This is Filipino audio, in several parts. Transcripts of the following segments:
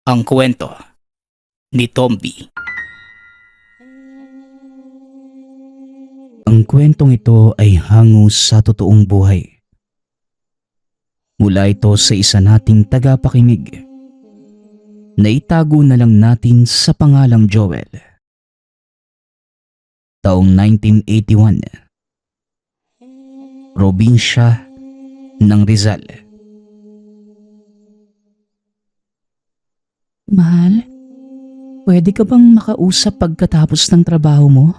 Ang kwento ni Tomby. Ang kwentong ito ay hango sa totoong buhay. Mula ito sa isa nating tagapakinig. Naitago na lang natin sa pangalang Joel. Taong 1981. Probinsya ng Rizal. Mahal, pwede ka bang makausap pagkatapos ng trabaho mo?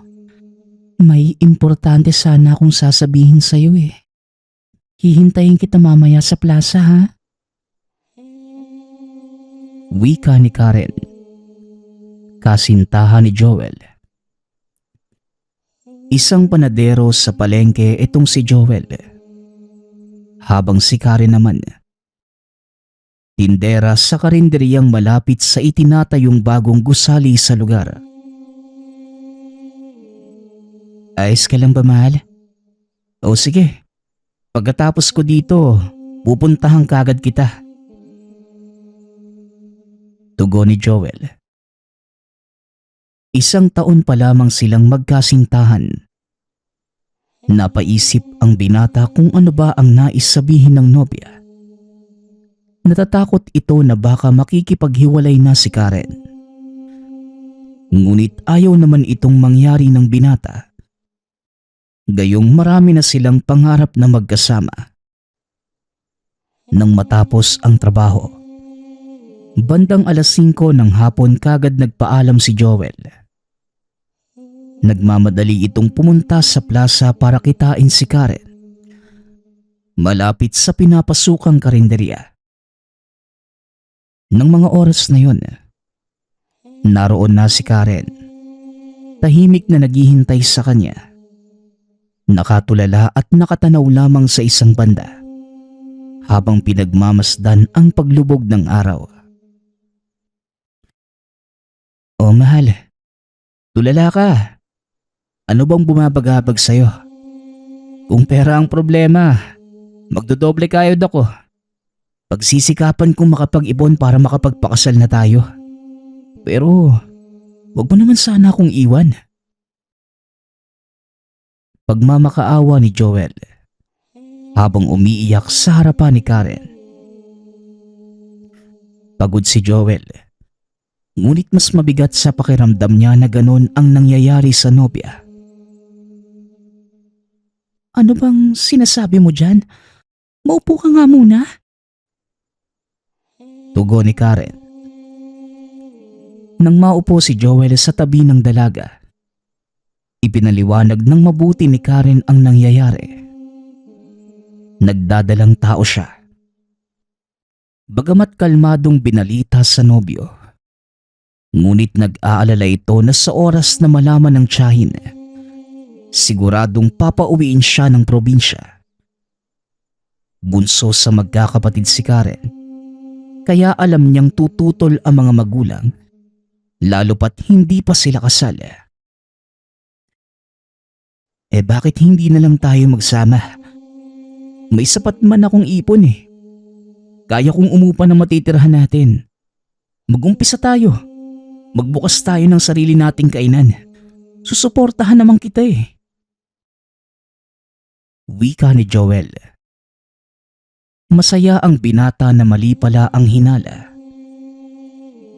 May importante sana akong sasabihin sa'yo eh. Hihintayin kita mamaya sa plaza ha? Wika ni Karen. Kasintahan ni Joel. Isang panadero sa palengke itong si Joel. Habang si Karen naman, tindera sa karinderyang malapit sa itinatayong bagong gusali sa lugar. Ayos ka lang ba, mahal? O sige, pagkatapos ko dito, pupuntahan kagad kita. Tugon ni Joel. Isang taon pa lamang silang magkasintahan. Napaisip ang binata kung ano ba ang nais sabihin ng nobya. Natatakot ito na baka makikipaghiwalay na si Karen. Ngunit ayaw naman itong mangyari ng binata. Gayong marami na silang pangarap na magkasama. Nang matapos ang trabaho, bandang 5:00 ng hapon kagad nagpaalam si Joel. Nagmamadali itong pumunta sa plaza para kitain si Karen. Malapit sa pinapasukang karinderya. Nang mga oras na yon, naroon na si Karen. Tahimik na naghihintay sa kanya. Nakatulala at nakatanaw lamang sa isang banda habang pinagmamasdan ang paglubog ng araw. O mahal, tulala ka. Ano bang bumabagabag sa'yo? Kung pera ang problema, magdodoble kayod ako. Pagsisikapan kong makapag-ipon para makapagpakasal na tayo. Pero wag mo naman sana akong iwan. Pagmamakaawa ni Joel habang umiiyak sa harapan ni Karen. Pagod si Joel, ngunit mas mabigat sa pakiramdam niya na ganon ang nangyayari sa nobya. Ano bang sinasabi mo dyan? Maupo ka nga muna. Tugon ni Karen. Nang maupo si Joel sa tabi ng dalaga, ipinaliwanag ng mabuti ni Karen ang nangyayari. Nagdadalang tao siya. Bagamat kalmadong binalita sa nobyo, ngunit nag-aalala ito na sa oras na malaman ng tiyahin, siguradong papauwiin siya ng probinsya. Bunso sa magkakapatid si Karen, kaya alam niyang tututol ang mga magulang, lalo pat hindi pa sila kasal. Bakit hindi na lang tayo magsama? May sapat man akong ipon eh. Kaya kong umupa ng matitirhan natin. Mag-umpisa tayo. Magbukas tayo ng sarili nating kainan. Susuportahan naman kita eh. Wika ni Joel. Masaya ang binata na mali pala ang hinala.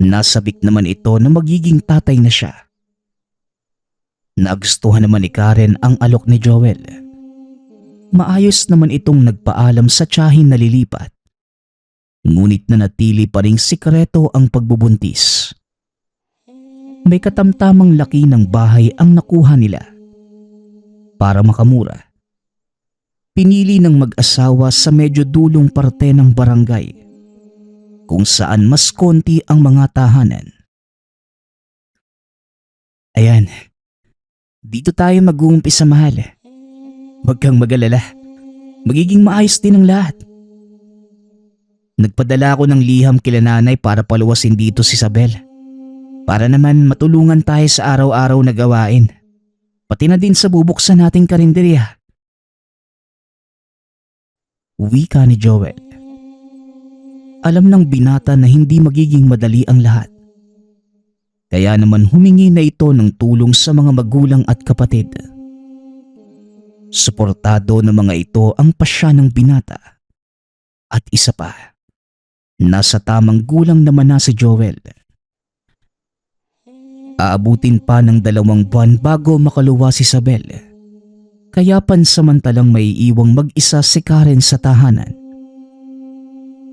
Nasabik naman ito na magiging tatay na siya. Nagustuhan naman ni Karen ang alok ni Joel. Maayos naman itong nagpaalam sa tiyahin na lilipat. Ngunit nanatili pa ring sikreto ang pagbubuntis. May katamtamang laki ng bahay ang nakuha nila. Para makamura, pinili ng mag-asawa sa medyo dulong parte ng barangay, kung saan mas konti ang mga tahanan. Ayan, dito tayo mag-uumpisa, mahal. Huwag kang mag-alala. Magiging maayos din ang lahat. Nagpadala ako ng liham kila nanay para paluwasin dito si Isabel. Para naman matulungan tayo sa araw-araw na gawain. Pati na din sa bubuksan nating karinderya. Wika ni Joel. Alam ng binata na hindi magiging madali ang lahat. Kaya naman humingi na ito ng tulong sa mga magulang at kapatid. Suportado ng mga ito ang pasya ng binata. At isa pa, nasa tamang gulang naman na si Joel. Aabutin pa ng 2 buwan bago makaluwa si Isabel. Kaya pansamantalang may iwang mag-isa si Karen sa tahanan.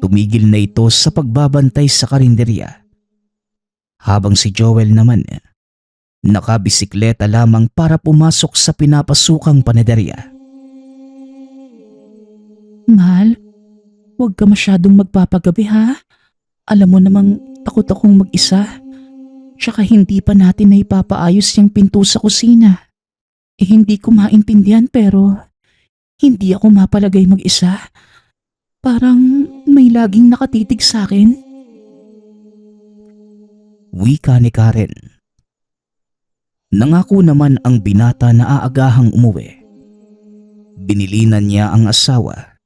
Tumigil na ito sa pagbabantay sa karinderya. Habang si Joel naman, nakabisikleta lamang para pumasok sa pinapasukang panaderya. Mahal, huwag ka masyadong magpapagabi ha. Alam mo namang takot akong mag-isa. Tsaka hindi pa natin na ipapaayos yung pinto sa kusina. Hindi ko maintindihan pero hindi ako mapalagay mag-isa. Parang may laging nakatitig sa akin. Wika ni Karen. Nangako naman ang binata na aagahang umuwi. Binilinan niya ang asawa.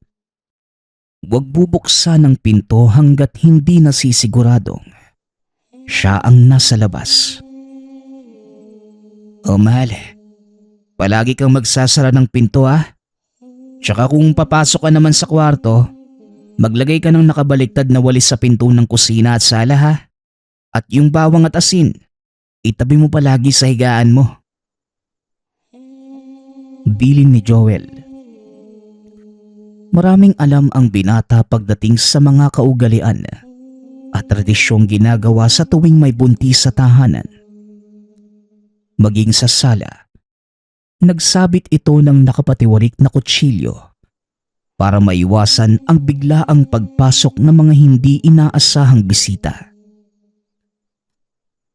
Huwag bubuksan ang pinto hanggat hindi nasisiguradong siya ang nasa labas. O mahal, palagi kang magsasara ng pinto ah. Tsaka kung papasok ka naman sa kwarto, maglagay ka ng nakabaliktad na walis sa pinto ng kusina at sala ha. At yung bawang at asin, itabi mo palagi sa higaan mo. Bilin ni Joel. Maraming alam ang binata pagdating sa mga kaugalian at tradisyong ginagawa sa tuwing may buntis sa tahanan. Maging sa sala, nagsabit ito ng nakapatiwarik na kutsilyo para maiwasan ang biglaang pagpasok ng mga hindi inaasahang bisita.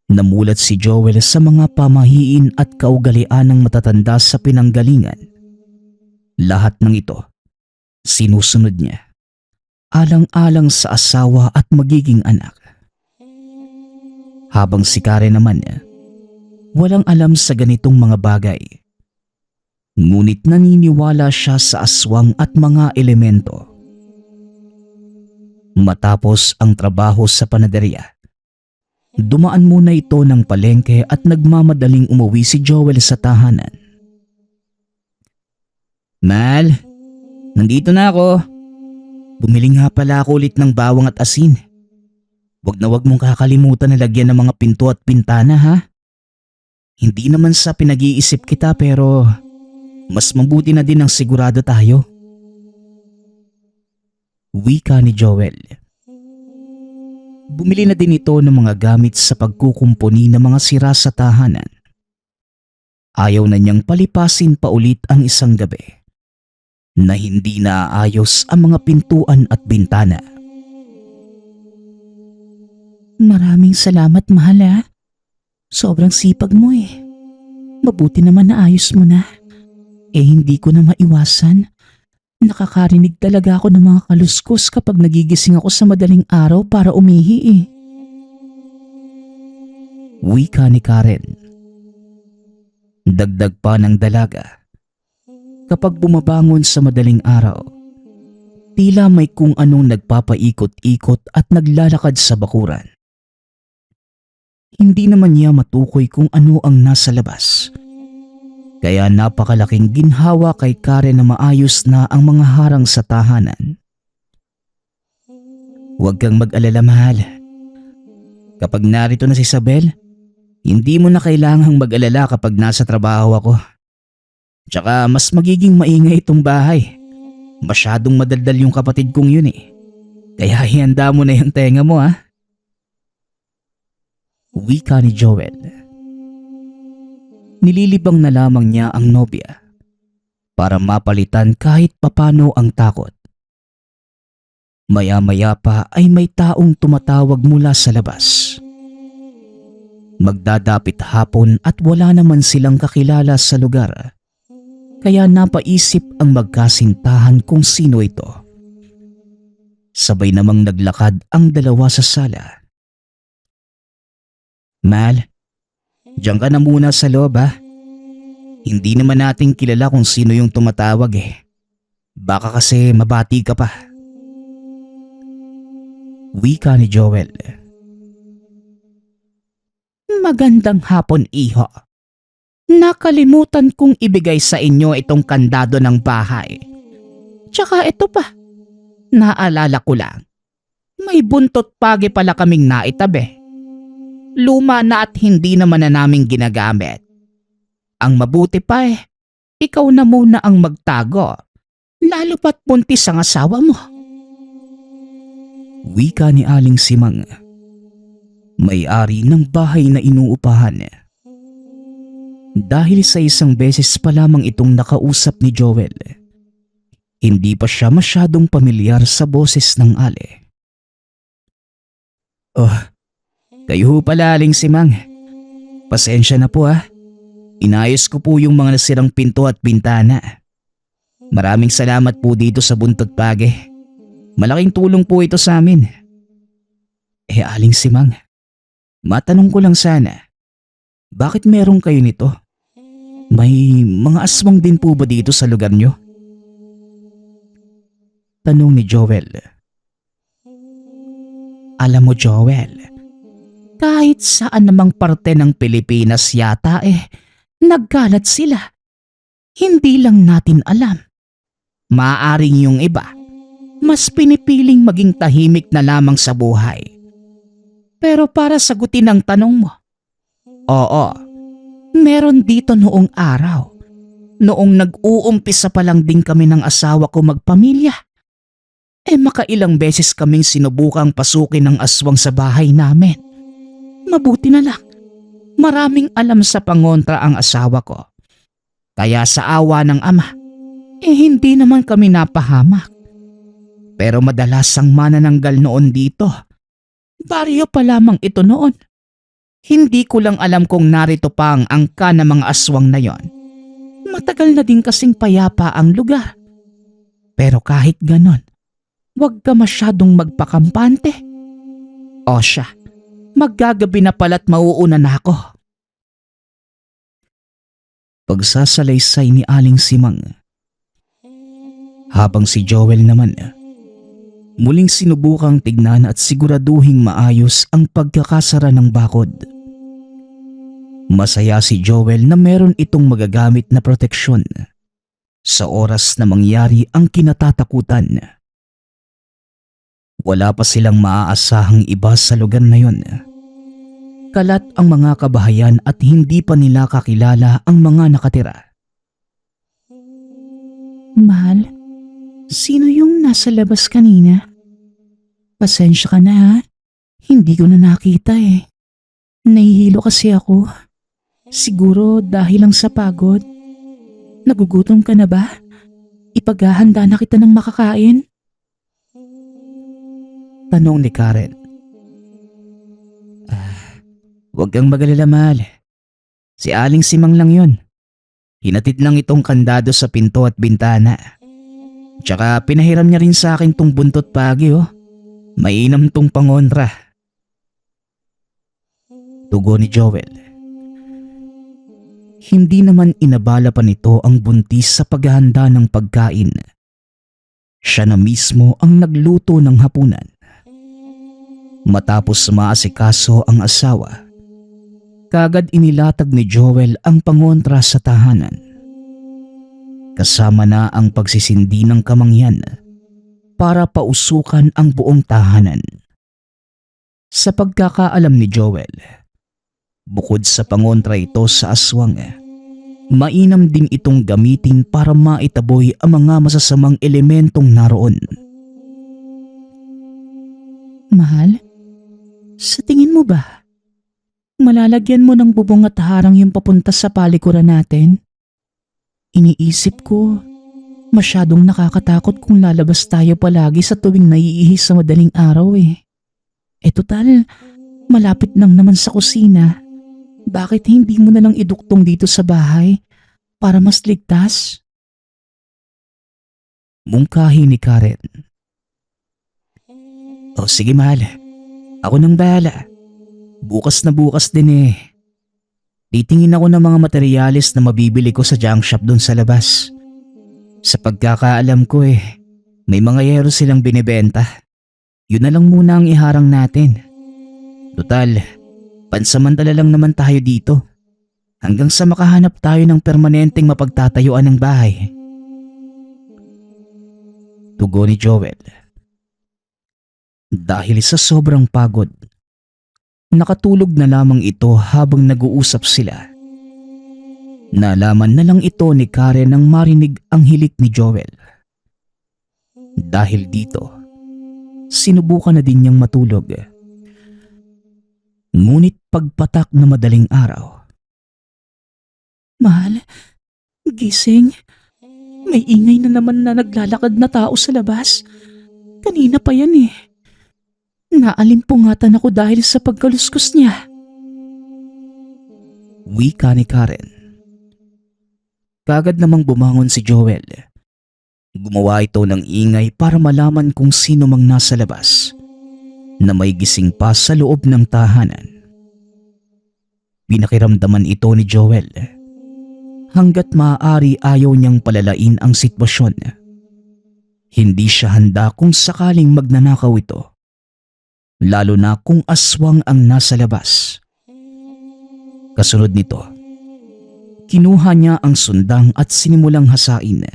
Namulat si Joel sa mga pamahiin at kaugalian ng matatanda sa pinanggalingan. Lahat ng ito, sinusunod niya, alang-alang sa asawa at magiging anak. Habang si Karen naman, walang alam sa ganitong mga bagay. Ngunit naniniwala siya sa aswang at mga elemento. Matapos ang trabaho sa panaderya, dumaan muna ito ng palengke at nagmamadaling umuwi si Joel sa tahanan. Mal, nandito na ako. Bumili nga pala ako ulit ng bawang at asin. Wag na wag mong kakalimutan na lagyan ng mga pinto at pintana ha. Hindi naman sa pinag-iisip kita pero mas mabuti na din ang sigurado tayo. Wika ni Joel. Bumili na din ito ng mga gamit sa pagkukumpuni ng mga sira sa tahanan. Ayaw na niyang palipasin pa ulit ang isang gabi na hindi naaayos ang mga pintuan at bintana. Maraming salamat mahal ha. Sobrang sipag mo eh. Mabuti naman na ayos mo na. Hindi ko na maiwasan. Nakakarinig talaga ako ng mga kaluskos kapag nagigising ako sa madaling araw para umihi eh. Wika ni Karen. Dagdag pa ng dalaga. Kapag bumabangon sa madaling araw, tila may kung anong nagpapaikot-ikot at naglalakad sa bakuran. Hindi naman niya matukoy kung ano ang nasa labas. Kaya napakalaking ginhawa kay Karen na maayos na ang mga harang sa tahanan. Huwag kang mag-alala mahal. Kapag narito na si Isabel, hindi mo na kailangang mag-alala kapag nasa trabaho ako. Tsaka mas magiging maingay itong bahay. Masyadong madaldal yung kapatid kong yun eh. Kaya ihanda mo na yung tenga mo ha. Wika ni Joel. Nililibang na lamang niya ang nobya para mapalitan kahit papano ang takot. Maya-maya pa ay may taong tumatawag mula sa labas. Magdadapit hapon at wala naman silang kakilala sa lugar. Kaya napaisip ang magkasintahan kung sino ito. Sabay namang naglakad ang dalawa sa sala. Mal, diyan ka na muna sa loob ha. Hindi naman natin kilala kung sino yung tumatawag eh. Baka kasi mabati ka pa. Wika ni Joel. Magandang hapon, iho. Nakalimutan kong ibigay sa inyo itong kandado ng bahay. Tsaka ito pa, naalala ko lang. May buntot pagi pala kaming naitabi. Luma na at hindi naman na naming ginagamit. Ang mabuti pa ikaw na muna ang magtago. Lalo pat buntis ang asawa mo. Wika ni Aling Simang, may-ari ng bahay na inuupahan. Dahil sa isang beses pa lamang itong nakausap ni Joel, hindi pa siya masyadong pamilyar sa boses ng Ale. Oh, kayo ho pala, Aling Simang. Pasensya na po Inayos ko po yung mga nasirang pinto at bintana. Maraming salamat po dito sa Buntot Page. Malaking tulong po ito sa amin. Aling Simang, matanong ko lang sana, bakit meron kayo nito? May mga aswang din po ba dito sa lugar nyo? Tanong ni Joel. Alam mo, Joel, kahit saan namang parte ng Pilipinas yata nagkalat sila. Hindi lang natin alam. Maaring yung iba, mas pinipiling maging tahimik na lamang sa buhay. Pero para sagutin ang tanong mo, oo, meron dito noong araw. Noong nag-uumpisa pa lang din kami ng asawa ko magpamilya. Makailang beses kaming sinubukang pasukin ng aswang sa bahay namin. Mabuti na lang, maraming alam sa pangontra ang asawa ko. Kaya sa awa ng ama, hindi naman kami napahamak. Pero madalas ang manananggal noon dito. Baryo pa lamang ito noon. Hindi ko lang alam kung narito pa ang angka ng mga aswang na yon. Matagal na din kasing payapa ang lugar. Pero kahit ganon, huwag ka masyadong magpakampante. O siya, maggagabi na pala't mauuna na ako. Pagsasalaysay ni Aling Simang. Habang si Joel naman, muling sinubukang tignan at siguraduhing maayos ang pagkakasara ng bakod. Masaya si Joel na meron itong magagamit na proteksyon sa oras na mangyari ang kinatatakutan. Wala pa silang maaasahang iba sa lugar na yon. Kalat ang mga kabahayan at hindi pa nila kakilala ang mga nakatira. Mahal, sino yung nasa labas kanina? Pasensya ka na hindi ko na nakita Nahihilo kasi ako. Siguro dahil lang sa pagod. Nagugutom ka na ba? Ipaghahanda na kita ng makakain. Tanong ni Karen. Huwag kang magalala, mahal. Si Aling Simang lang yon. Hinatid lang itong kandado sa pinto at bintana. Tsaka pinahiram niya rin sa akin tong buntot pagi Mainam tong pangontra. Tugon ni Joel. Hindi naman inabala pa nito ang buntis sa paghahanda ng pagkain. Siya na mismo ang nagluto ng hapunan. Matapos maasikaso ang asawa, kagad inilatag ni Joel ang pangontra sa tahanan. Kasama na ang pagsisindi ng kamangyan para pausukan ang buong tahanan. Sa pagkakaalam ni Joel, bukod sa pangontra ito sa aswang, mainam din itong gamitin para maitaboy ang mga masasamang elementong naroon. Mahal, sa tingin mo ba, malalagyan mo ng bubong at harang yung papunta sa palikuran natin? Iniisip ko, masyadong nakakatakot kung lalabas tayo palagi sa tuwing naiihi sa madaling araw total, malapit lang naman sa kusina. Bakit hindi mo na lang iduktong dito sa bahay para mas ligtas? Mungkahi ni Karen. O sige, mahal. Ako nang bahala. Bukas na bukas din Titingin ako ng mga materyales na mabibili ko sa junk shop doon sa labas. Sa pagkakaalam ko may mga yero silang binibenta. Yun na lang muna ang iharang natin. Total, pansamantala lang naman tayo dito. Hanggang sa makahanap tayo ng permanenteng mapagtatayuan ng bahay. Tugon ni Joel. Dahil sa sobrang pagod, nakatulog na lamang ito habang nag-uusap sila. Nalaman na lang ito ni Karen nang marinig ang hilik ni Joel. Dahil dito, sinubukan na din niyang matulog. Ngunit pagpatak na madaling araw, Mahal, gising. May ingay na naman na naglalakad na tao sa labas. Kanina pa yan eh. Naalimpungatan ako dahil sa pagkaluskos niya. wika ni Karen. Kagad namang bumangon si Joel. Gumawa ito ng ingay para malaman kung sino mang nasa labas na may gising pa sa loob ng tahanan. Pinakiramdaman ito ni Joel. Hanggat maaari ayaw niyang palalain ang sitwasyon. Hindi siya handa kung sakaling magnanakaw ito. Lalo na kung aswang ang nasa labas. Kasunod nito, kinuha niya ang sundang at sinimulang hasain.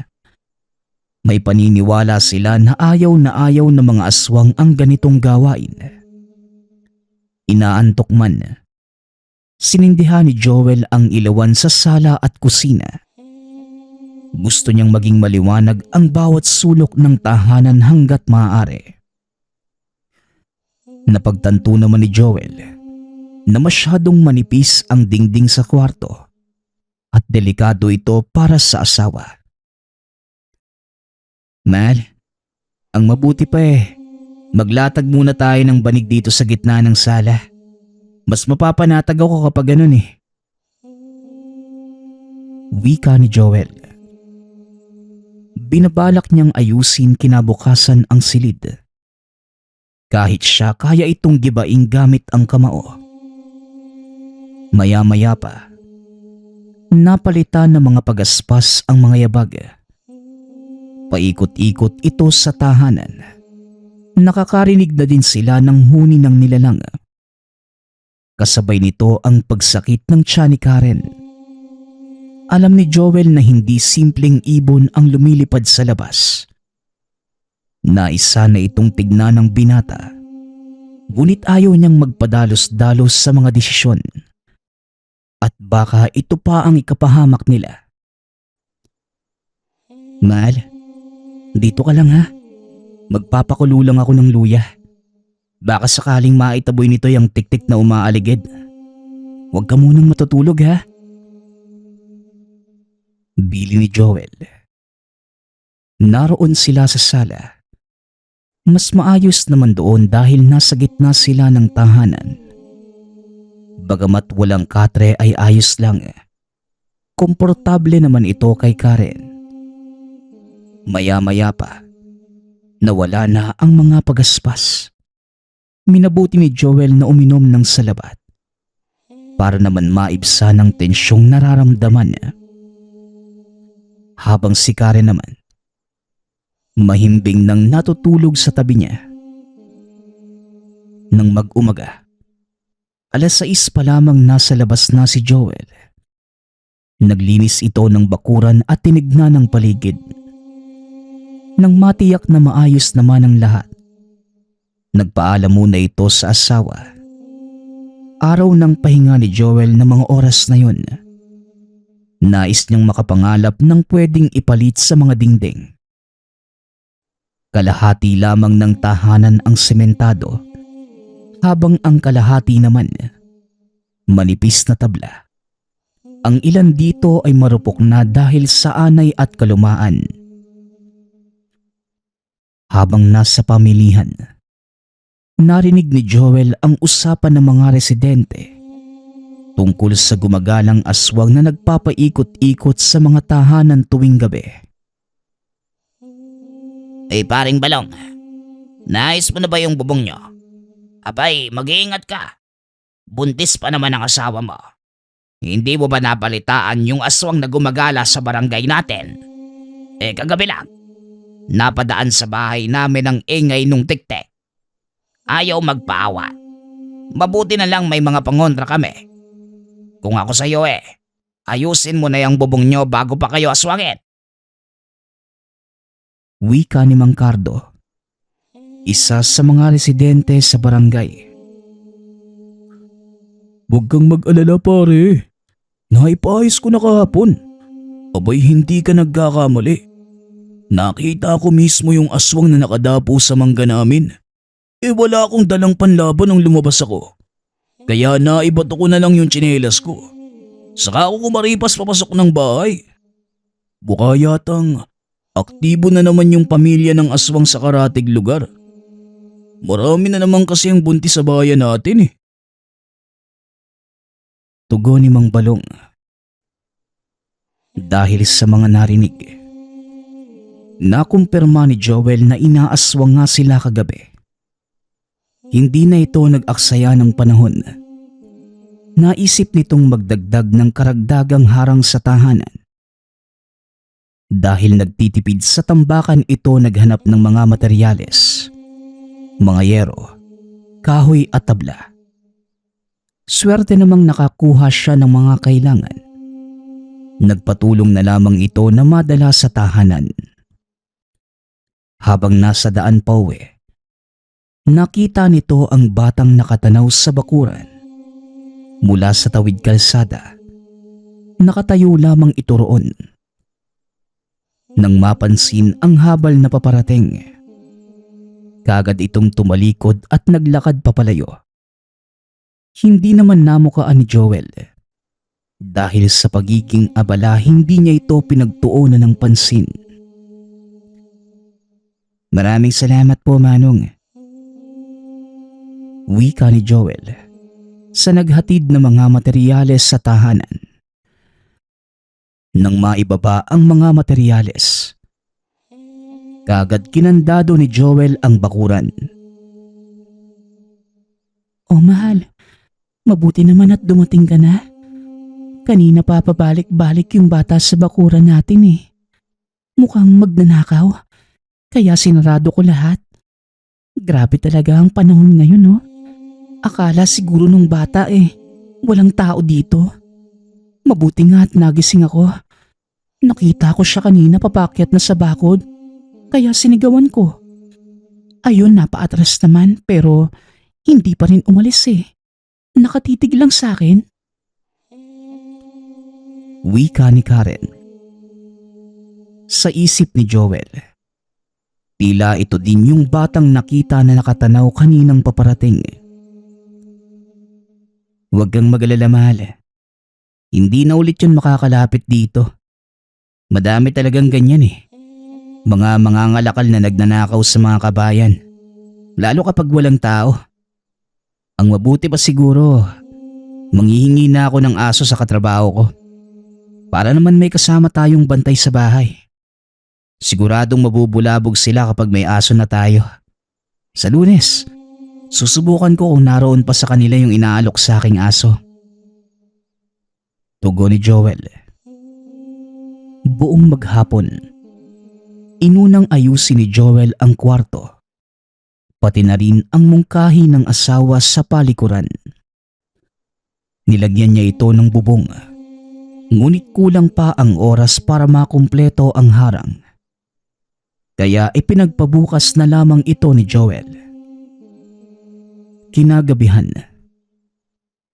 May paniniwala sila na ayaw ng mga aswang ang ganitong gawain. Inaantok man, sinindihan ni Joel ang ilawan sa sala at kusina. Gusto niyang maging maliwanag ang bawat sulok ng tahanan hanggat maaari. Napagtanto naman ni Joel na masyadong manipis ang dingding sa kwarto at delikado ito para sa asawa. Mal, ang mabuti pa maglatag muna tayo ng banig dito sa gitna ng sala. Mas mapapanatag ako kapag ganun eh. Wika ni Joel. Binabalak niyang ayusin kinabukasan ang silid. Kahit siya kaya itong gibaing gamit ang kamao. Maya-maya pa, napalitan ng mga pagaspas ang mga yabag. Paikot-ikot ito sa tahanan. Nakakarinig na din sila ng huni ng nilalang. Kasabay nito ang pagsakit ng tiyan ni Karen. Alam ni Joel na hindi simpleng ibon ang lumilipad sa labas. Naisa na itong tignan ng binata. Ngunit ayaw niyang magpadalos-dalos sa mga desisyon. At baka ito pa ang ikapahamak nila. Mahal, dito ka lang ha. Magpapakulo lang ako ng luya. Baka sakaling maitaboy nito yung tik-tik na umaaligid. Huwag ka munang matutulog ha. Bili ni Joel. Naroon sila sa sala. Mas maayos naman doon dahil nasa gitna sila ng tahanan. Bagamat walang katre ay ayos lang. Komportable naman ito kay Karen. Maya-maya pa, nawala na ang mga pagaspas. Minabuti ni Joel na uminom ng salabat para naman maibsan ang tensyong nararamdaman niya. Habang si Karen naman, mahimbing nang natutulog sa tabi niya. Nang mag-umaga, 6:00 pa lamang nasa labas na si Joel. Naglinis ito ng bakuran at tinignan ang paligid. Nang matiyak na maayos naman ang lahat, nagpaalam muna ito sa asawa. Araw ng pahinga ni Joel na mga oras na yun. Nais niyang makapangalap ng pwedeng ipalit sa mga dingding. Kalahati lamang ng tahanan ang sementado, habang ang kalahati naman manipis na tabla. Ang ilan dito ay marupok na dahil sa anay at kalumaan. Habang nasa pamilihan, narinig ni Joel ang usapan ng mga residente tungkol sa gumagalang aswang na nagpapaikot-ikot sa mga tahanan tuwing gabi. Paring Balong, nais mo na ba yung bubong nyo? Abay, mag-iingat ka. Buntis pa naman ang asawa mo. Hindi mo ba napalitaan yung aswang na gumagala sa barangay natin? Kagabi lang, napadaan sa bahay namin ang ingay nung tiktek. ayaw magpaawat. Mabuti na lang may mga pangontra kami. Kung ako sa'yo ayusin mo na yung bubong nyo bago pa kayo aswangin. Wika ni Mang Cardo, isa sa mga residente sa barangay. Huwag kang mag-alala pare. Naipaayos ko na kahapon. Abay hindi ka nagkakamali. Nakita ko mismo yung aswang na nakadapo sa mangga namin. Wala akong dalang panlaban nung lumabas ako. Kaya naibato ko na lang yung tsinelas ko. Saka ako kumaripas papasok ng bahay. Buka yatang aktibo na naman yung pamilya ng aswang sa karatig lugar. Marami na naman kasi ang buntis sa bayan natin. Tugon ni Mang Balong. Dahil sa mga narinig, nakumpirma ni Joel na inaaswang nga sila kagabi. Hindi na ito nag-aksaya ng panahon. Naisip nitong magdagdag ng karagdagang harang sa tahanan. Dahil nagtitipid sa tambakan ito naghanap ng mga materyales, mga yero, kahoy at tabla. Swerte namang nakakuha siya ng mga kailangan. Nagpatulong na lamang ito na madala sa tahanan. Habang nasa daan pa uwi, nakita nito ang batang nakatanaw sa bakuran. Mula sa tawid kalsada, nakatayo lamang ito roon. Nang mapansin ang habal na paparating, kagad itong tumalikod at naglakad papalayo. Hindi naman namukaan ni Joel. Dahil sa pagiging abala, hindi niya ito pinagtuunan ng pansin. Maraming salamat po, Manong. Wika ni Joel sa naghatid ng mga materyales sa tahanan. Nang maibaba ang mga materyales, kagad kinandado ni Joel ang bakuran. Oh mahal, mabuti naman at dumating ka na. Kanina pa pabalik-balik yung bata sa bakuran natin Mukhang magnanakaw, kaya sinarado ko lahat. Grabe talaga ang panahon ngayon Akala siguro nung bata walang tao dito. Mabuti nga at nagising ako. Nakita ko siya kanina papakyat na sa bakod, kaya sinigawan ko. Ayun, napaatras naman pero hindi pa rin umalis Nakatitig lang sa akin. Wika ni Karen. Sa isip ni Joel, tila ito din yung batang nakita na nakatanaw kaninang paparating. Huwag kang mag-alala, mahal. Hindi na ulit yun makakalapit dito. Madami talagang ganyan Mga mangangalakal na nagnanakaw sa mga kabayan. Lalo kapag walang tao. Ang mabuti pa siguro, manghihingi na ako ng aso sa katrabaho ko. Para naman may kasama tayong bantay sa bahay. Siguradong mabubulabog sila kapag may aso na tayo. Sa Lunes, susubukan ko kung naroon pa sa kanila yung inaalok sa aking aso. Tugon ni Joel. Buong maghapon, inunang ayusin ni Joel ang kwarto. Pati na rin ang mungkahi ng asawa sa palikuran. Nilagyan niya ito ng bubong. Ngunit kulang pa ang oras para makumpleto ang harang. Kaya ipinagpabukas na lamang ito ni Joel. Kinagabihan,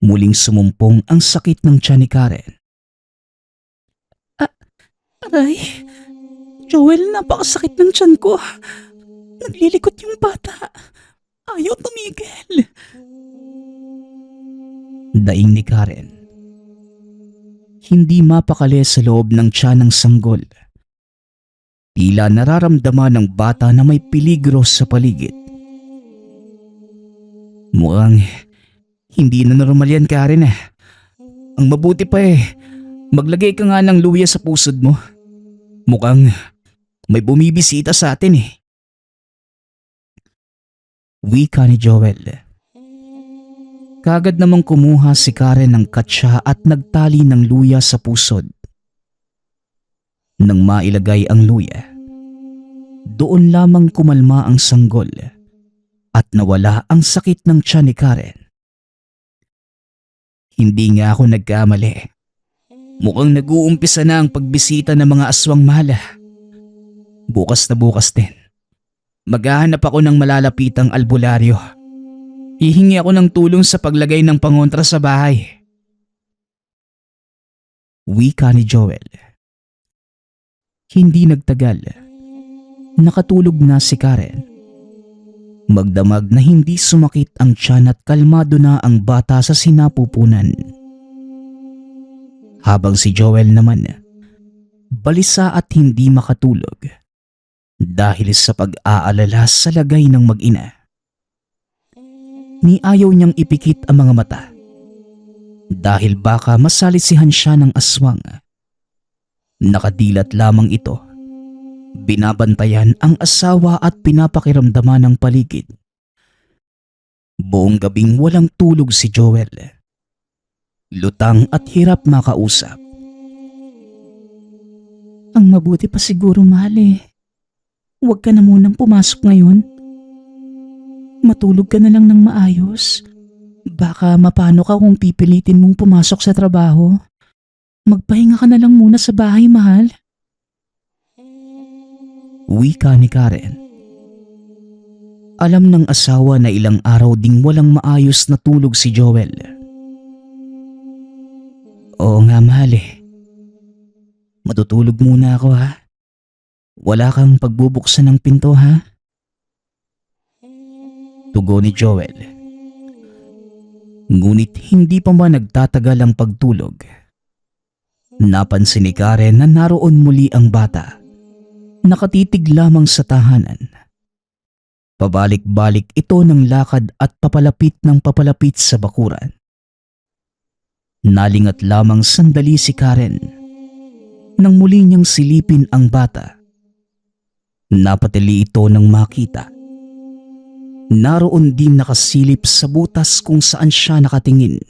muling sumumpong ang sakit ng tiyan ni Karen. Aray, Joel, napakasakit ng tiyan ko. Naglilikot yung bata. Ayaw tumigil. Daing ni Karen. Hindi mapakali sa loob ng tiyan ng sanggol. Tila nararamdaman ng bata na may peligro sa paligid. Mukhang hindi na normal yan, Karen. Ang mabuti pa maglagay ka nga ng luya sa pusod mo. Mukhang may bumibisita sa atin Wika ni Joel. Kagad namang kumuha si Karen ng katsa at nagtali ng luya sa pusod. Nang mailagay ang luya, doon lamang kumalma ang sanggol at nawala ang sakit ng tiyan ni Karen. Hindi nga ako nagkamali. Mukhang nag-uumpisa na ang pagbisita ng mga aswang mala. Bukas na bukas din. Maghahanap ako ng malalapitang albularyo. Hihingi ako ng tulong sa paglagay ng pangontra sa bahay. Wika ni Joel. Hindi nagtagal. Nakatulog na si Karen. Magdamag na hindi sumakit ang tiyan at kalmado na ang bata sa sinapupunan. Habang si Joel naman, balisa at hindi makatulog dahil sa pag-aalala sa lagay ng mag-ina. Ni ayaw niyang ipikit ang mga mata dahil baka masalisihan siya ng aswang. Nakadilat lamang ito. Binabantayan ang asawa at pinapakiramdaman ng paligid. Buong gabing walang tulog si Joel. Lutang at hirap makausap. Ang mabuti pa siguro, mahal eh. Huwag ka na munang pumasok ngayon. Matulog ka na lang ng maayos. Baka mapano ka kung pipilitin mong pumasok sa trabaho. Magpahinga ka na lang muna sa bahay, mahal. Wika ni Karen. Alam ng asawa na ilang araw ding walang maayos na tulog si Joel. Oo nga, mahal eh. Matutulog muna ako, ha? Wala kang pagbubuksan ng pinto, ha? Tugon ni Joel. Ngunit hindi pa man nagtatagal ang pagtulog. Napansin ni Karen na naroon muli ang bata. Nakatitig lamang sa tahanan. Pabalik-balik ito ng lakad at papalapit ng papalapit sa bakuran. Nalingat lamang sandali si Karen nang muli niyang silipin ang bata. Napatili ito nang makita. Naroon din nakasilip sa butas kung saan siya nakatingin.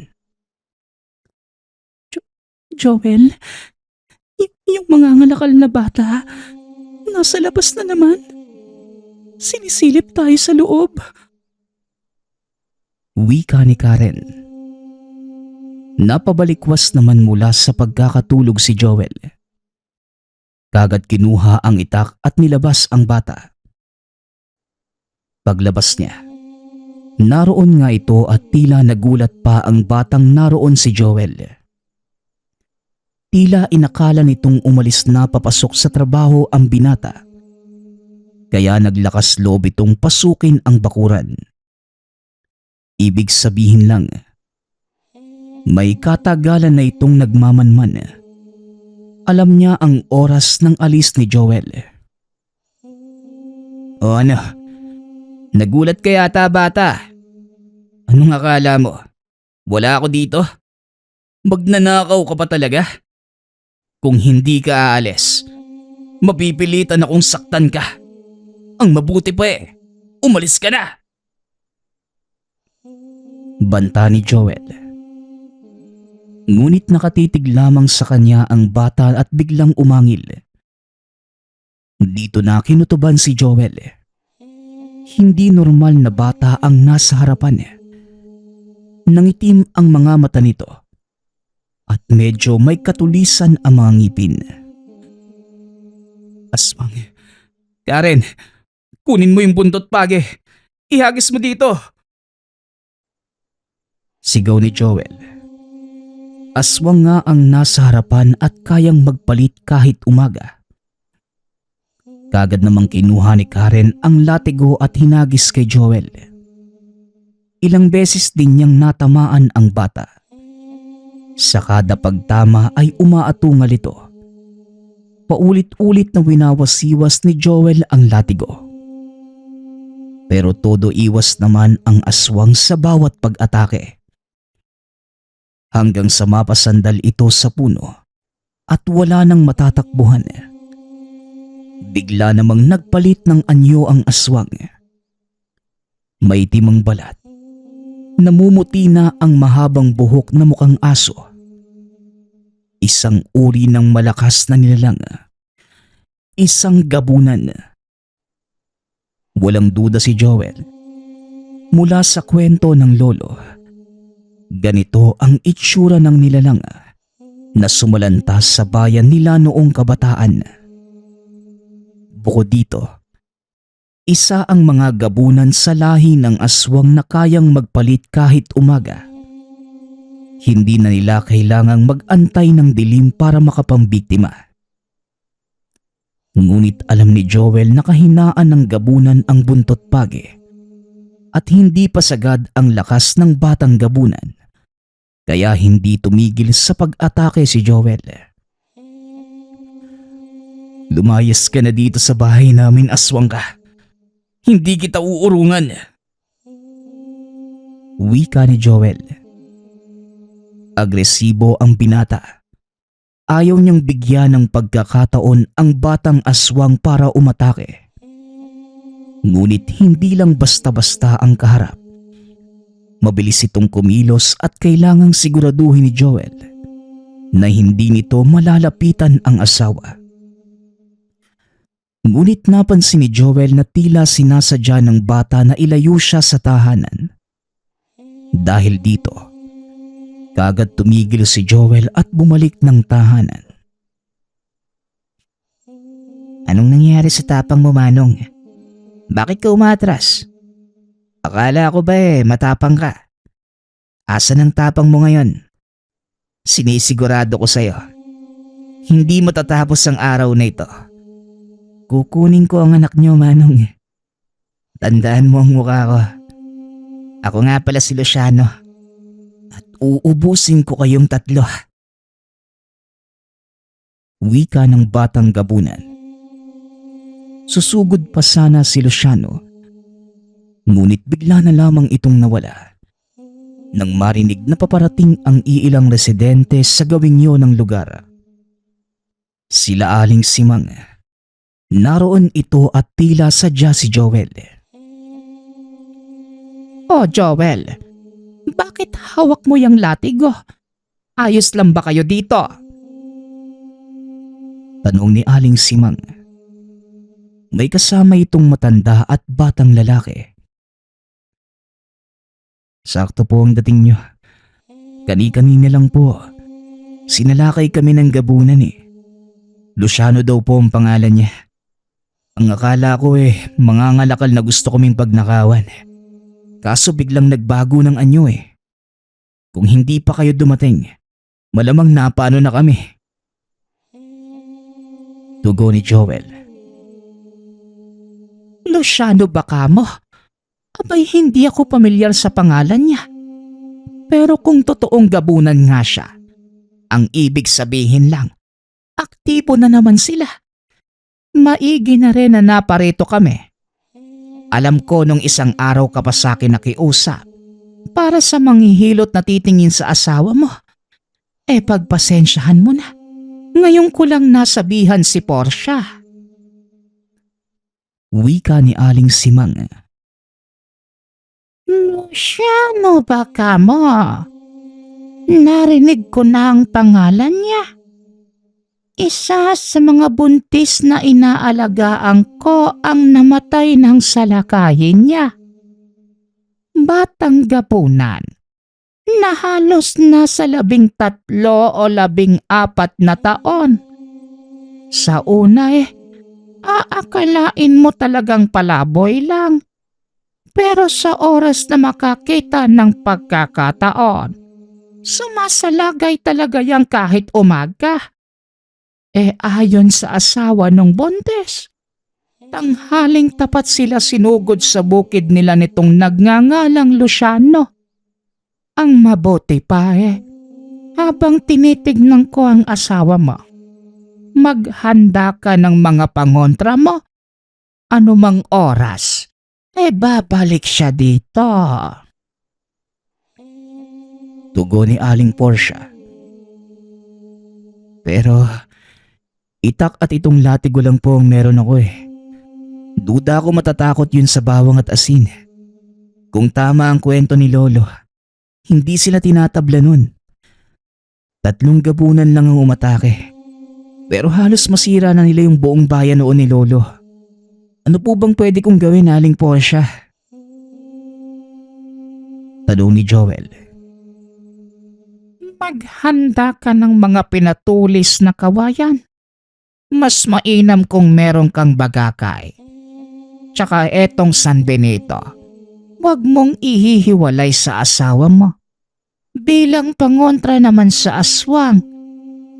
Joel, yung mga ngalakal na bata, nasa labas na naman. Sinisilip tayo sa loob. Wika ni Karen. Napabalikwas naman mula sa pagkakatulog si Joel. Kagad kinuha ang itak at nilabas ang bata. Paglabas niya, naroon nga ito at tila nagulat pa ang batang naroon si Joel. Tila inakala nitong umalis na papasok sa trabaho ang binata. Kaya naglakas loob itong pasukin ang bakuran. Ibig sabihin lang, may katagalan na itong nagmamanman. Alam niya ang oras ng alis ni Joel. O ano? Nagulat ka yata, bata. Anong akala mo? Wala ako dito? Magnanakaw ka pa talaga? Kung hindi ka aalis, mapipilitan akong saktan ka. Ang mabuti pa eh, umalis ka na. Banta ni Joel. Ngunit nakatitig lamang sa kanya ang bata at biglang umangil. Dito na kinutuban si Joel. Hindi normal na bata ang nasa harapan. Nangitim ang mga mata nito at medyo may katulisan ang mga ngipin. Aswang. Karen, kunin mo yung buntot page. Ihagis mo dito. Sigaw ni Joel. Aswang nga ang nasa harapan at kayang magpalit kahit umaga. Kagad namang kinuha ni Karen ang latigo at hinagis kay Joel. Ilang beses din niyang natamaan ang bata. Sa kada pagtama ay umaatungal ito. Paulit-ulit na winawasiwas ni Joel ang latigo. Pero todo iwas naman ang aswang sa bawat pag-atake. Hanggang sa mapasandal ito sa puno at wala nang matatakbuhan. Bigla namang nagpalit ng anyo ang aswang. May timang balat. Namumuti na ang mahabang buhok na mukhang aso. Isang uri ng malakas na nilalang. Isang gabunan. Walang duda si Joel. mula sa kwento ng lolo. Ganito ang itsura ng nilalang na sumalantas sa bayan nila noong kabataan. Bukod dito, isa ang mga gabunan sa lahi ng aswang na kayang magpalit kahit umaga. Hindi na nila kailangang mag-antay ng dilim para makapambiktima. Ngunit alam ni Joel na kahinaan ng gabunan ang buntot pagi at hindi pa sagad ang lakas ng batang gabunan. Kaya hindi tumigil sa pag-atake si Joel. Lumayas ka na dito sa bahay namin, aswang ka. Hindi kita uurungan. Wika ni Joel. Agresibo ang binata. Ayaw niyang bigyan ng pagkakataon ang batang aswang para umatake. Ngunit hindi lang basta-basta ang kaharap. Mabilis itong kumilos at kailangang siguraduhin ni Joel na hindi nito malalapitan ang asawa. Ngunit napansin ni Joel na tila sinasadya ng bata na ilayo siya sa tahanan. Dahil dito, kagad tumigil si Joel at bumalik ng tahanan. Anong nangyari sa tapang mo, Manong? Bakit ka umatras? Akala ko ba matapang ka? Asan ang tapang mo ngayon? Sinisigurado ko sa'yo, hindi matatapos ang araw na ito. Kukunin ko ang anak niyo, Manong. Tandaan mo ang mukha ko. Ako nga pala si Luciano. At uubusin ko kayong tatlo. Wika ng batang gabunan. Susugod pa sana si Luciano. Ngunit bigla na lamang itong nawala nang marinig na paparating ang iilang residente sa gawing yun ng lugar. Sila Aling Simang. Naroon ito at tila sadya si Joel. Oh, Joel, bakit hawak mo yung latigo? Ayos lang ba kayo dito? Tanong ni Aling Simang. May kasama itong matanda at batang lalaki. Sakto po ang dating nyo. Kani-kanina lang po. Sinalakay kami ng gabunan eh. Luciano daw po ang pangalan niya. Ang akala ko mangangalakal na gusto kaming pagnakawan. Kaso biglang nagbago ng anyo eh. Kung hindi pa kayo dumating, malamang napaano na kami. Tugo ni Joel. Luciano ba ka mo? Abay, hindi ako pamilyar sa pangalan niya. Pero kung totoong gabunan nga siya, ang ibig sabihin lang, aktibo na naman sila. Maigi na rin na naparito kami. Alam ko nung isang araw ka pa sa akin nakiusap para sa manghihilot na titingin sa asawa mo. Pagpasensyahan mo na. Ngayon ko lang nasabihan si Portia. Wika ni Aling Simang. Luciano ba ka mo? Narinig ko na ang pangalan niya. Isa sa mga buntis na inaalagaan ko ang namatay ng salakayin niya. Batang gabunan na halos nasa 13 o 14 na taon. Sa una aakalain mo talagang palaboy lang. Pero sa oras na makakita ng pagkakataon, sumasalagay talaga yang kahit umaga. Ayon sa asawa ng buntis, tanghaling tapat sila sinugod sa bukid nila nitong nagngangalang Luciano. Ang mabuti pa habang tinitignan ko ang asawa mo, maghanda ka ng mga pangontra mo. Anumang oras, babalik siya dito. Tugo ni Aling Portia. Pero itak at itong latigo lang po ang meron ako Duda ako matatakot yun sa bawang at asin. Kung tama ang kwento ni Lolo, hindi sila tinatabla nun. 3 gabunan lang ang umatake. Pero halos masira na nila yung buong bayan noon ni Lolo. Ano po bang pwede kong gawin, Aling Portia? Tanong ni Joel. Maghanda ka ng mga pinatulis na kawayan. Mas mainam kung meron kang bagakay. Tsaka etong San Benito, huwag mong ihihiwalay sa asawa mo. Bilang pangontra naman sa aswang,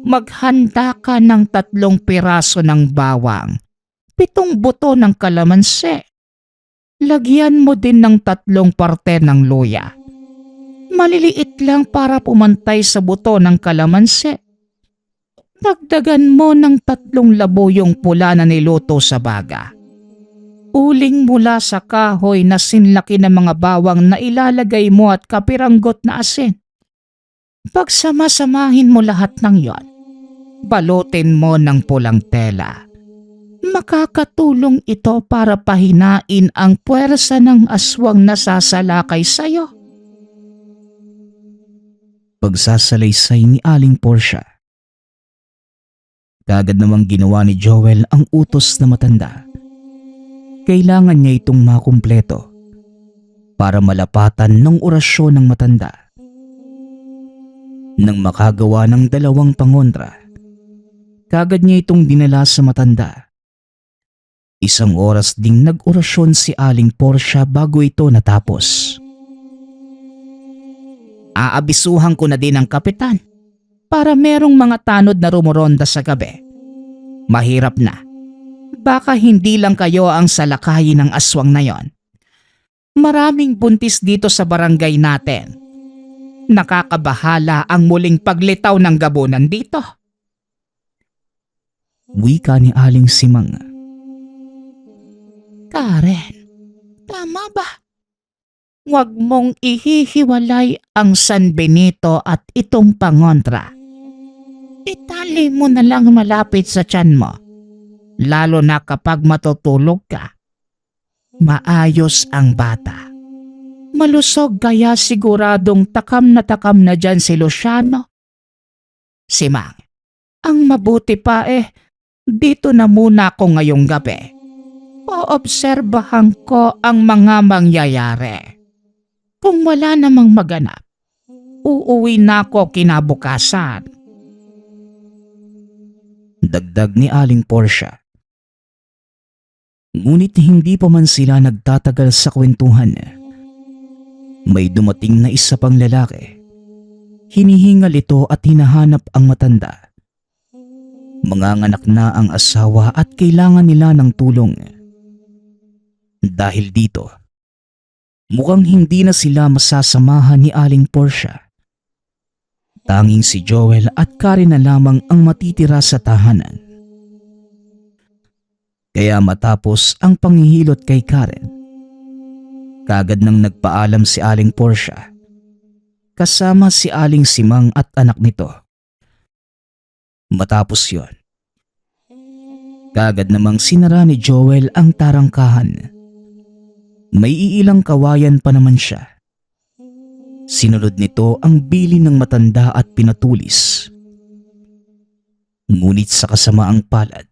maghanda ka ng 3 piraso ng bawang, 7 buto ng kalamansi. Lagyan mo din ng 3 parte ng luya. Maliliit lang para pumantay sa buto ng kalamansi. Dagdagan mo ng 3 labuyong pula na niluto sa baga. Uling mula sa kahoy na sinlaki ng mga bawang na ilalagay mo at kapiranggot na asin. Pagsama-samahin mo lahat ng yon, balutin mo ng pulang tela. Makakatulong ito para pahinain ang puwersa ng aswang na sasalakay sa'yo. Pagsasalaysay ni Aling Portia. Kagad namang ginawa ni Joel ang utos na matanda. Kailangan niya itong makumpleto para malapatan ng orasyon ng matanda. Nang makagawa ng 2 pangontra, kagad niya itong dinala sa matanda. 1 oras ding nag-orasyon si Aling Portia bago ito natapos. Aabisuhan ko na din ang kapitan para merong mga tanod na rumoronda sa gabi. Mahirap na. Baka hindi lang kayo ang salakayin ng aswang na yon. Maraming buntis dito sa barangay natin. Nakakabahala ang muling paglitaw ng gabunan dito. Wika ni Aling Simang. Karen, tama ba? Huwag mong ihihiwalay ang San Benito at itong pangontra. Itali mo na lang malapit sa tiyan mo. Lalo na kapag matutulog ka. Maayos ang bata. Malusog kaya siguradong takam na dyan si Luciano. Si Mang, ang mabuti pa dito na muna ako ngayong gabi. Oobserbahan ko ang mga mangyayari. Kung wala namang maganap, uuwi na ako kinabukasan. Dagdag ni Aling Portia. Ngunit hindi pa man sila nagtatagal sa kwentuhan. May dumating na isa pang lalaki. Hinihingal ito at hinahanap ang matanda. Manganganak na ang asawa at kailangan nila ng tulong. Dahil dito, mukhang hindi na sila masasamahan ni Aling Portia. Tanging si Joel at Karen na lamang ang matitira sa tahanan. Kaya matapos ang panghihilot kay Karen, kagad nang nagpaalam si Aling Portia, kasama si Aling Simang at anak nito. Matapos yon, kagad namang sinara ni Joel ang tarangkahan. May iilang kawayan pa naman siya. Sinunod nito ang bili ng matanda at pinatulis. Ngunit sa kasamaang palad,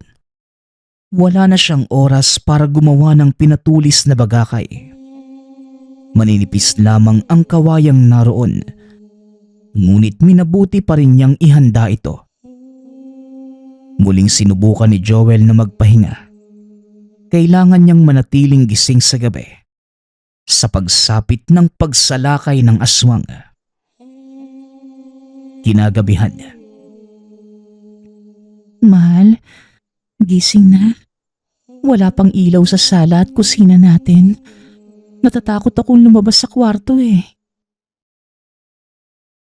wala na siyang oras para gumawa ng pinatulis na bagakay. Maninipis lamang ang kawayang naroon, ngunit minabuti pa rin niyang ihanda ito. Muling sinubukan ni Joel na magpahinga. Kailangan niyang manatiling gising sa gabi sa pagsapit ng pagsalakay ng aswang. Kinagabihan niya. Mahal, gising na. Wala pang ilaw sa sala at kusina natin. Natatakot akong lumabas sa kwarto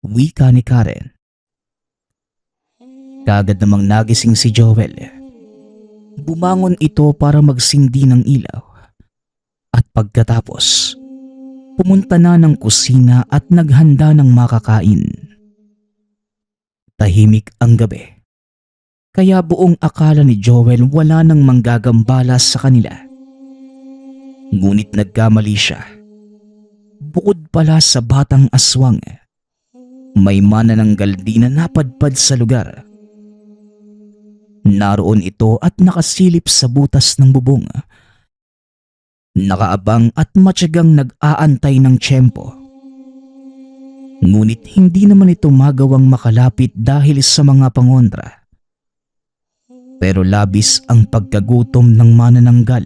Wika ni Karen. Kagad namang nagising si Joel. Bumangon ito para magsindi ng ilaw. At pagkatapos, pumunta na ng kusina at naghanda ng makakain. Tahimik ang gabi. Kaya buong akala ni Joel wala nang manggagambala sa kanila. Ngunit nagkamali siya. Bukod pala sa batang aswang, may manananggal din na napadpad sa lugar. Naroon ito at nakasilip sa butas ng bubong. Nakaabang at matyagang nag-aantay ng tiyempo Ngunit hindi naman ito magawang makalapit dahil sa mga pangontra. Pero labis ang pagkagutom ng manananggal.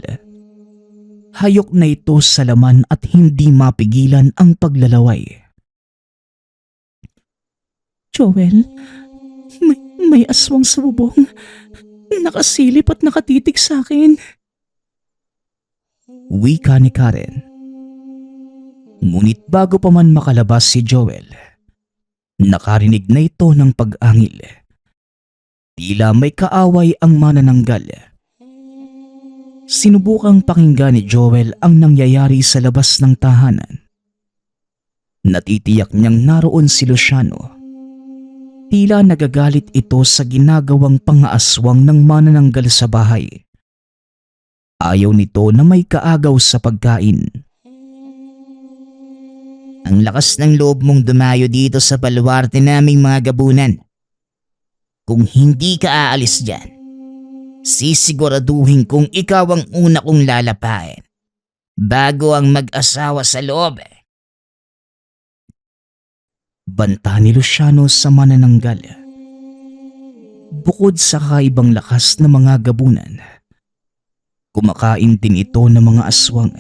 Hayok na ito sa laman at hindi mapigilan ang paglalaway. Joel, may aswang sa bubong. Nakasilip at nakatitig sa akin. Wika ni Karen. Ngunit bago pa man makalabas si Joel, nakarinig na ito ng pag-angil. Tila may kaaway ang manananggal. Sinubukang pakinggan ni Joel ang nangyayari sa labas ng tahanan. Natitiyak niyang naroon si Luciano. Tila nagagalit ito sa ginagawang pangaaswang ng manananggal sa bahay. Ayaw nito na may kaagaw sa pagkain. Ang lakas ng loob mong dumayo dito sa baluarte naming mga gabunan. Kung hindi ka aalis dyan, sisiguraduhin kong ikaw ang una kong lalapain bago ang mag-asawa sa loob. Banta ni Luciano sa manananggal. Bukod sa kaibang lakas ng mga gabunan, kumakain din ito ng mga aswang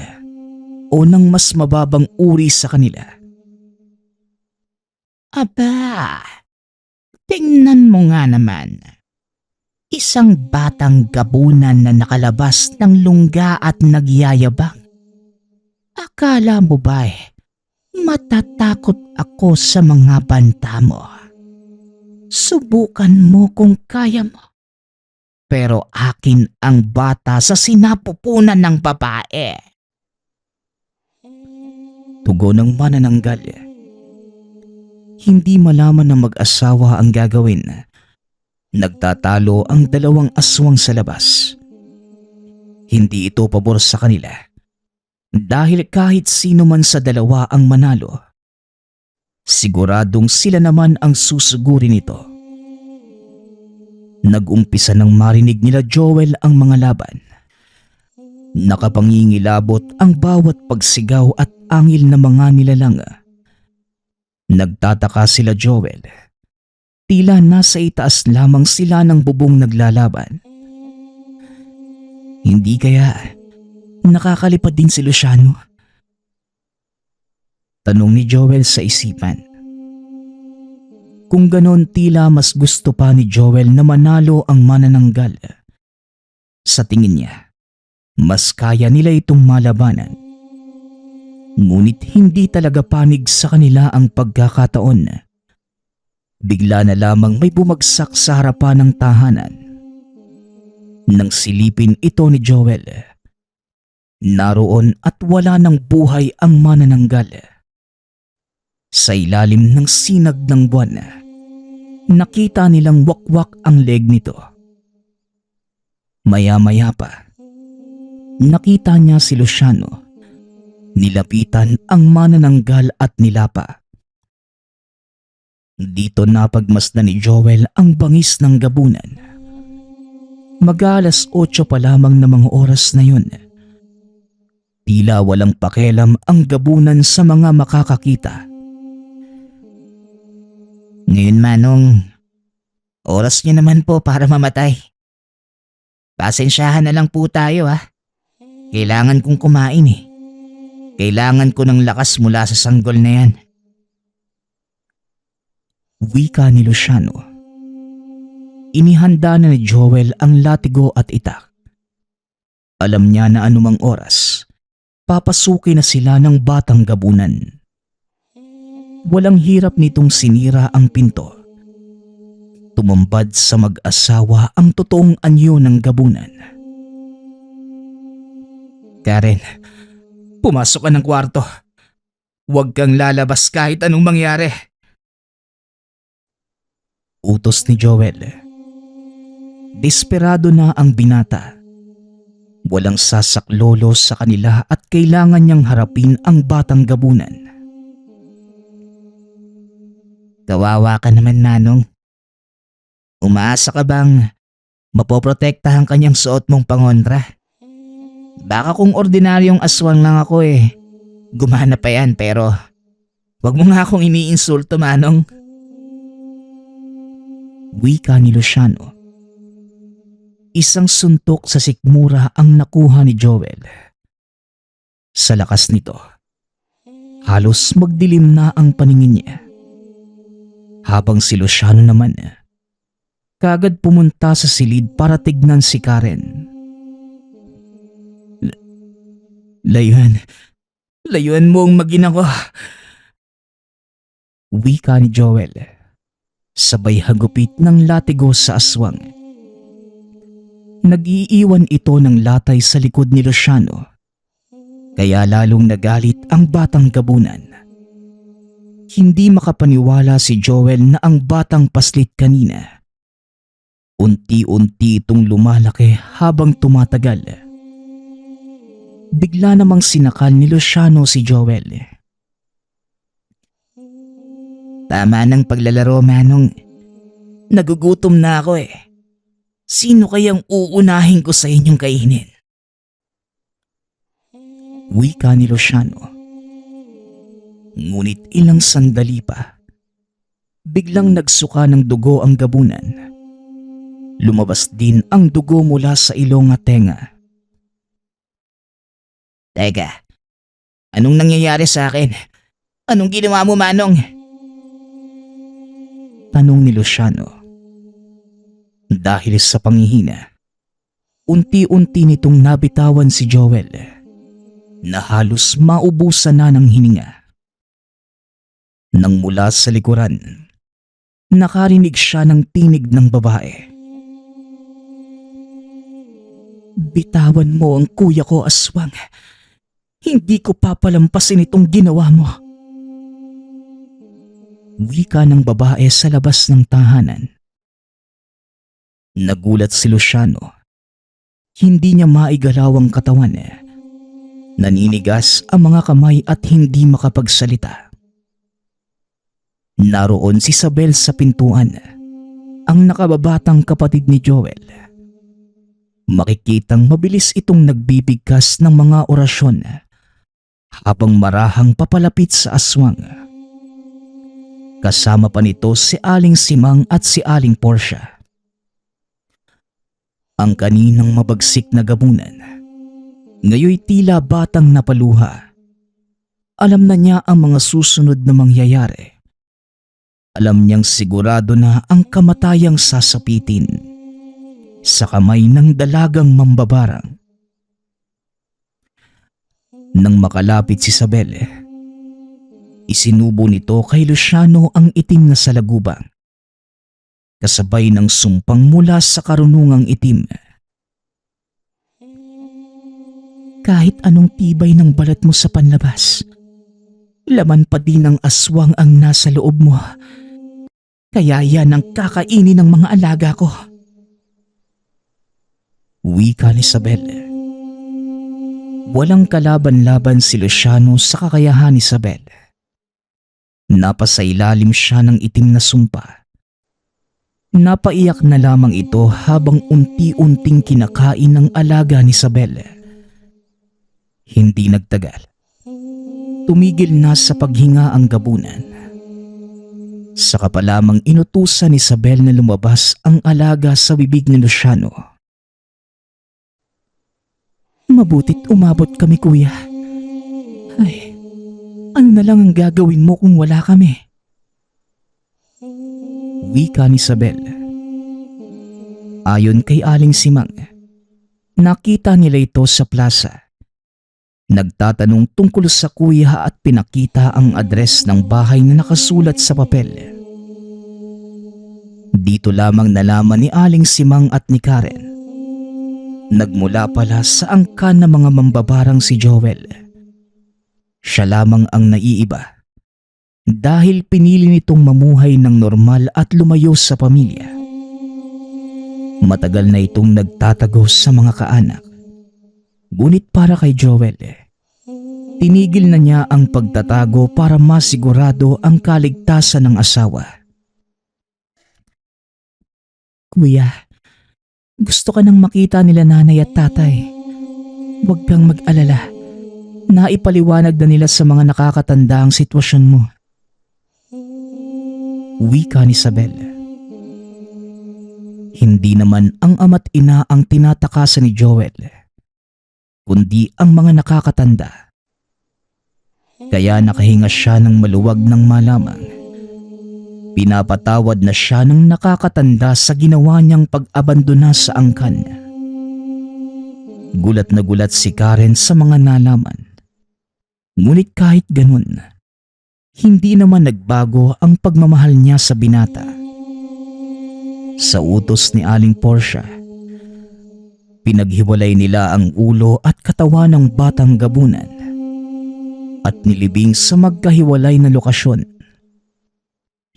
o ng mas mababang uri sa kanila. Aba, tingnan mo nga naman. Isang batang gabunan na nakalabas ng lungga at nagyayabang. Akala mo ba matatakot ako sa mga banta mo? Subukan mo kung kaya mo. Pero akin ang bata sa sinapupunan ng babae. Tugon ng manananggal. Hindi malaman ng mag-asawa ang gagawin. Nagtatalo ang dalawang aswang sa labas. Hindi ito pabor sa kanila. Dahil kahit sino man sa dalawa ang manalo, siguradong sila naman ang susugurin nito. Nag-umpisa nang marinig nila Joel ang mga laban. Nakapangingilabot ang bawat pagsigaw at angil ng mga nilalang. Nagtataka sila Joel. Tila nasa itaas lamang sila ng bubong naglalaban. Hindi kaya nakakalipad din si Luciano? Tanong ni Joel sa isipan. Kung ganon, tila mas gusto pa ni Joel na manalo ang manananggal. Sa tingin niya, mas kaya nila itong malabanan. Ngunit hindi talaga panig sa kanila ang pagkakataon. Bigla na lamang may bumagsak sa harapan ng tahanan. Nang silipin ito ni Joel, naroon at wala ng buhay ang manananggal. Sa ilalim ng sinag ng buwan, nakita nilang wakwak ang leg nito. Maya-maya pa, nakita niya si Luciano. Nilapitan ang manananggal at nilapa. Dito napagmasdan ni Joel ang bangis ng gabunan. Mag-alas 8 pa lamang na mga oras na yun. Tila walang pakialam ang gabunan sa mga makakakita. Ngayon Manong, oras niya naman po para mamatay. Pasensyahan na lang po tayo Kailangan kong kumain Kailangan ko ng lakas mula sa sanggol na yan. Wika ni Luciano. Inihanda na ni Joel ang latigo at itak. Alam niya na anumang oras, papasukin na sila ng batang gabunan. Walang hirap nitong sinira ang pinto. Tumambad sa mag-asawa ang totoong anyo ng gabunan. Karen, pumasok ka ng kwarto. Huwag kang lalabas kahit anong mangyari. Utos ni Joel. Desperado na ang binata. Walang sasaklolo sa kanila at kailangan niyang harapin ang batang gabunan. Kawawa ka naman Manong. Umaasa ka bang mapoprotektahan kanyang suot mong pangontra? Baka kung ordinaryong aswang lang ako gumana pa yan pero Huwag mo nga akong iniinsulto, Manong. Wika ni Luciano. Isang suntok sa sikmura ang nakuha ni Joel. Sa lakas nito, halos magdilim na ang paningin niya. Habang si Luciano naman, kagad pumunta sa silid para tignan si Karen. Layuan mo ang magina ko. Wika ni Joel, sabay hagupit ng latigo sa aswang. Nag-iiwan ito ng latay sa likod ni Luciano, kaya lalong nagalit ang batang gabunan. Hindi makapaniwala si Joel na ang batang paslit kanina. Unti-unti itong lumalaki habang tumatagal. Bigla namang sinakal ni Luciano si Joel. Tama ng paglalaro, Manong. Nagugutom na ako eh. Sino kayang uunahin ko sa inyong kainin? Wika ni Luciano. Ngunit ilang sandali pa, biglang nagsuka ng dugo ang gabunan. Lumabas din ang dugo mula sa ilong at tenga. Teka, anong nangyayari sa akin? Anong ginawa mo, Manong? Tanong ni Luciano. Dahil sa panghihina, unti-unti nitong nabitawan si Joel na halos maubusan na ng hininga. Nang mula sa likuran, nakarinig siya ng tinig ng babae. Bitawan mo ang kuya ko, aswang. Hindi ko papalampasin itong ginawa mo. Wika ng babae sa labas ng tahanan. Nagulat si Luciano. Hindi niya maigalaw ang katawan. Naninigas ang mga kamay at hindi makapagsalita. Naroon si Isabel sa pintuan, ang nakababatang kapatid ni Joel. Makikitang mabilis itong nagbibigkas ng mga orasyon habang marahang papalapit sa aswang. Kasama pa nito si Aling Simang at si Aling Portia. Ang kaninang mabagsik na gabunan, ngayoy tila batang napaluha. Alam na niya ang mga susunod na mangyayari. Alam niyang sigurado na ang kamatayang sasapitin sa kamay ng dalagang mambabarang. Nang makalapit si Isabel, isinubo nito kay Luciano ang itim na salagubang, kasabay ng sumpang mula sa karunungang itim. Kahit anong tibay ng balat mo sa panlabas, laman pa din ng aswang ang nasa loob mo. Kaya yan ang kakainin ng mga alaga ko. Wika ni Isabel. Walang kalaban-laban si Luciano sa kakayahan ni Isabel. Napasailalim siya ng itim na sumpa. Napaiyak na lamang ito habang unti-unting kinakain ng alaga ni Isabel. Hindi nagtagal. Tumigil na sa paghinga ang gabunan. Saka pa lamang inutusan ni Isabel na lumabas ang alaga sa bibig ni Luciano. Mabutit umabot kami, kuya. Ay, ano na lang ang gagawin mo kung wala kami? Wika ni Isabel. Ayon kay Aling Simang, nakita nila ito sa plaza. Nagtatanong tungkol sa kuya at pinakita ang address ng bahay na nakasulat sa papel. Dito lamang nalaman ni Aling Simang at ni Karen. Nagmula pala sa angkan ng mga mambabarang si Joel. Siya lamang ang naiiba dahil pinili nitong mamuhay ng normal at lumayo sa pamilya. Matagal na itong nagtatagos sa mga kaanak. Ngunit para kay Joel, tinigil na niya ang pagtatago para masigurado ang kaligtasan ng asawa. Kuya, gusto ka nang makita nila nanay at tatay. Huwag kang mag-alala. Naipaliwanag na nila sa mga nakakatanda ang sitwasyon mo. Wika ni Isabel. Hindi naman ang ama't ina ang tinatakasan ni Joel, kundi ang mga nakakatanda. Kaya nakahinga siya ng maluwag ng malamang. Pinapatawad na siya ng nakakatanda sa ginawa niyang pag-abandona sa angkan. Gulat na gulat si Karen sa mga nalaman. Ngunit kahit ganun, hindi naman nagbago ang pagmamahal niya sa binata. Sa utos ni Aling Portia, pinaghiwalay nila ang ulo at katawan ng batang gabunan at nilibing sa magkahiwalay na lokasyon.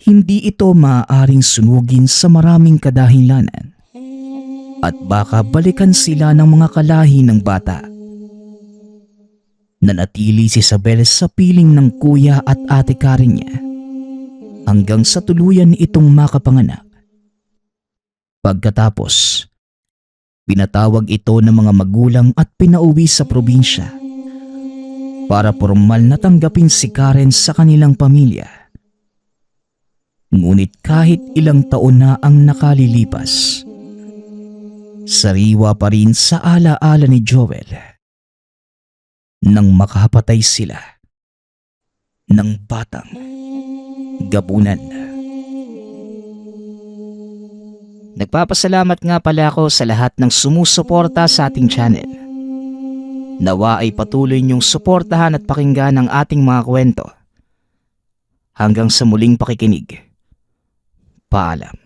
Hindi ito maaaring sunugin sa maraming kadahilanan at baka balikan sila ng mga kalahi ng bata. Nanatili si Isabel sa piling ng kuya at ate Karen niya hanggang sa tuluyan itong makapanganak. Pagkatapos, pinatawag ito ng mga magulang at pinauwi sa probinsya para formal na tanggapin si Karen sa kanilang pamilya. Ngunit kahit ilang taon na ang nakalilipas, sariwa pa rin sa alaala ni Joel nang makahapatay sila ng batang gabunan. Nagpapasalamat nga pala ako sa lahat ng sumusuporta sa ating channel. Nawa ay patuloy niyong suportahan at pakinggan ang ating mga kwento. Hanggang sa muling pakikinig. Paalam.